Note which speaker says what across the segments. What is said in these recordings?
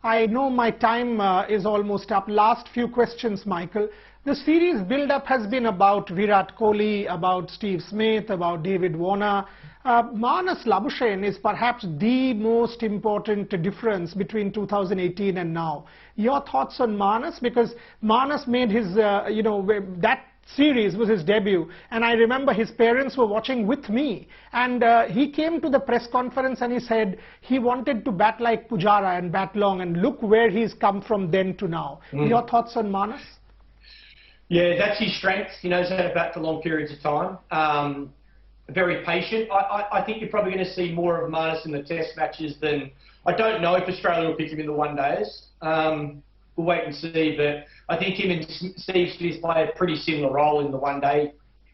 Speaker 1: I know my time is almost up. Last few questions, Michael. The series build-up has been about Virat Kohli, about Steve Smith, about David Warner. Manas Labuschagne is perhaps the most important difference between 2018 and now. Your thoughts on Manas? Because Manas made his, that series was his debut, and I remember his parents were watching with me, and he came to the press conference and he said he wanted to bat like Pujara and bat long, and look where he's come from then to now. Your thoughts on Manas?
Speaker 2: Yeah, that's his strength. He knows how to bat for long periods of time. Very patient. I think you're probably going to see more of Manas in the test matches than... I don't know if Australia will pick him in the one-days. We'll wait and see, but I think him and Steve Smith play a pretty similar role in the one-day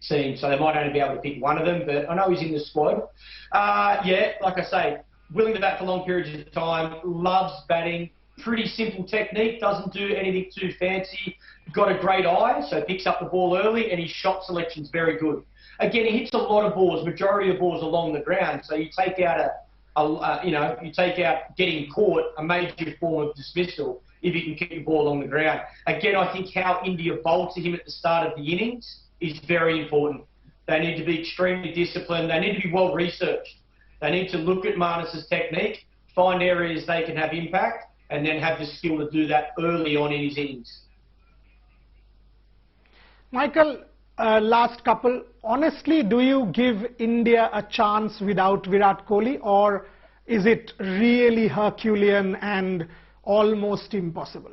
Speaker 2: team, so they might only be able to pick one of them, but I know he's in the squad. Yeah, like I say, willing to bat for long periods of time, loves batting, pretty simple technique, doesn't do anything too fancy, got a great eye, so picks up the ball early, and his shot selection's very good. Again, he hits a lot of balls, majority of balls along the ground, so you take out you take out getting caught, a major form of dismissal, if you can keep the ball along the ground. Again, I think how India bowled to him at the start of the innings is very important. They need to be extremely disciplined. They need to be well researched. They need to look at Manas's technique, find areas they can have impact, and then have the skill to do that early on in his innings.
Speaker 1: Michael, last couple. Honestly, do you give India a chance without Virat Kohli, or is it really Herculean and almost impossible?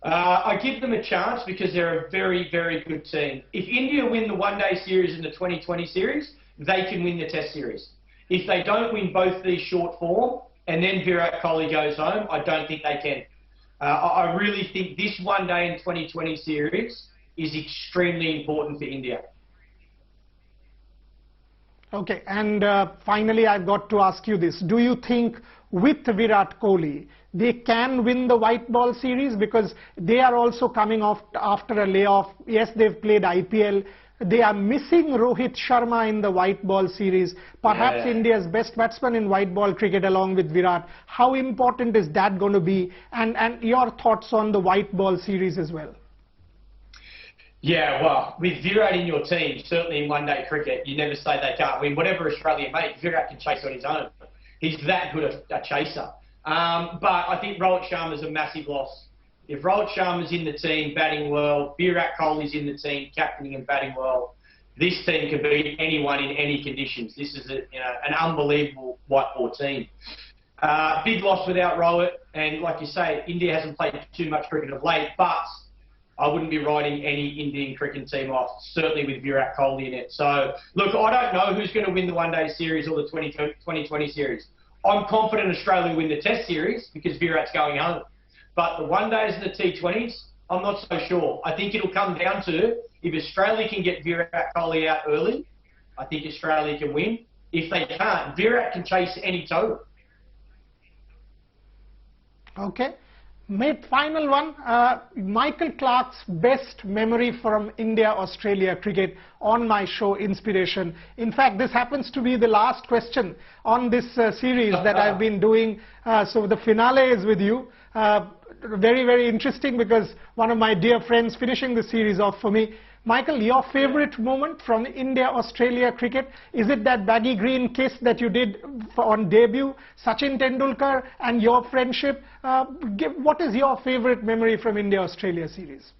Speaker 2: I give them a chance because they're a very, very good team. If India win the one-day series and the 2020 series, they can win the test series. If they don't win both these short form and then Virat Kohli goes home, I don't think they can. I really think this one-day and 2020 series is extremely important for India. Okay,
Speaker 1: and finally I've got to ask you this. Do you think with Virat Kohli, they can win the white ball series? Because they are also coming off after a layoff. Yes, they've played IPL. They are missing Rohit Sharma in the white ball series. Perhaps India's best batsman in white ball cricket along with Virat. How important is that going to be? And your thoughts on the white ball series as well?
Speaker 2: Yeah, well, with Virat in your team, certainly in one-day cricket, you never say they can't win. Whatever Australia make, Virat can chase on his own. He's that good a chaser. But I think Rohit Sharma's a massive loss. If Rohit Sharma's in the team batting well, Virat Kohli's in the team captaining and batting well, this team can beat anyone in any conditions. This is an unbelievable white ball team. Big loss without Rohit, and like you say, India hasn't played too much cricket of late, but I wouldn't be writing any Indian cricket team off, certainly with Virat Kohli in it. So, look, I don't know who's going to win the one-day series or the 2020 series. I'm confident Australia will win the test series because Virat's going home. But the one-days and the T20s, I'm not so sure. I think it'll come down to if Australia can get Virat Kohli out early, I think Australia can win. If they can't, Virat can chase any total.
Speaker 1: Okay. Final one, Michael Clarke's best memory from India-Australia cricket on my show, Inspiration. In fact, this happens to be the last question on this series that I've been doing. So the finale is with you. Very, very interesting because one of my dear friends finishing the series off for me. Michael, your favorite moment from India-Australia cricket, is it that baggy green kiss that you did on debut, Sachin Tendulkar, and your friendship? What is your favorite memory from India-Australia series?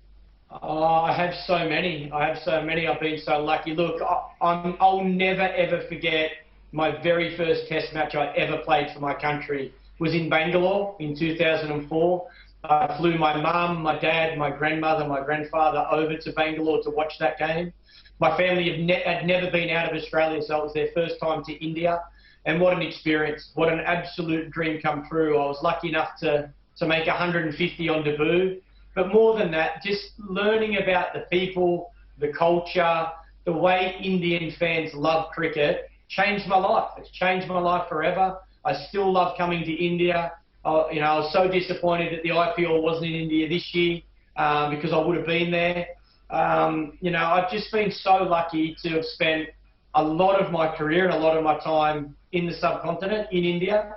Speaker 2: I have so many. I've been so lucky. Look, I'll never, ever forget my very first test match I ever played for my country was in Bangalore in 2004. I flew my mum, my dad, my grandmother, my grandfather over to Bangalore to watch that game. My family had never been out of Australia, so it was their first time to India. And what an experience, what an absolute dream come true. I was lucky enough to make 150 on debut. But more than that, just learning about the people, the culture, the way Indian fans love cricket changed my life. It's changed my life forever. I still love coming to India. I was so disappointed that the IPL wasn't in India this year because I would have been there. I've just been so lucky to have spent a lot of my career and a lot of my time in the subcontinent, in India.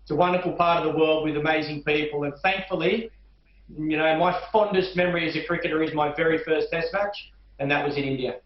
Speaker 2: It's a wonderful part of the world with amazing people, and thankfully, you know, my fondest memory as a cricketer is my very first Test match, and that was in India.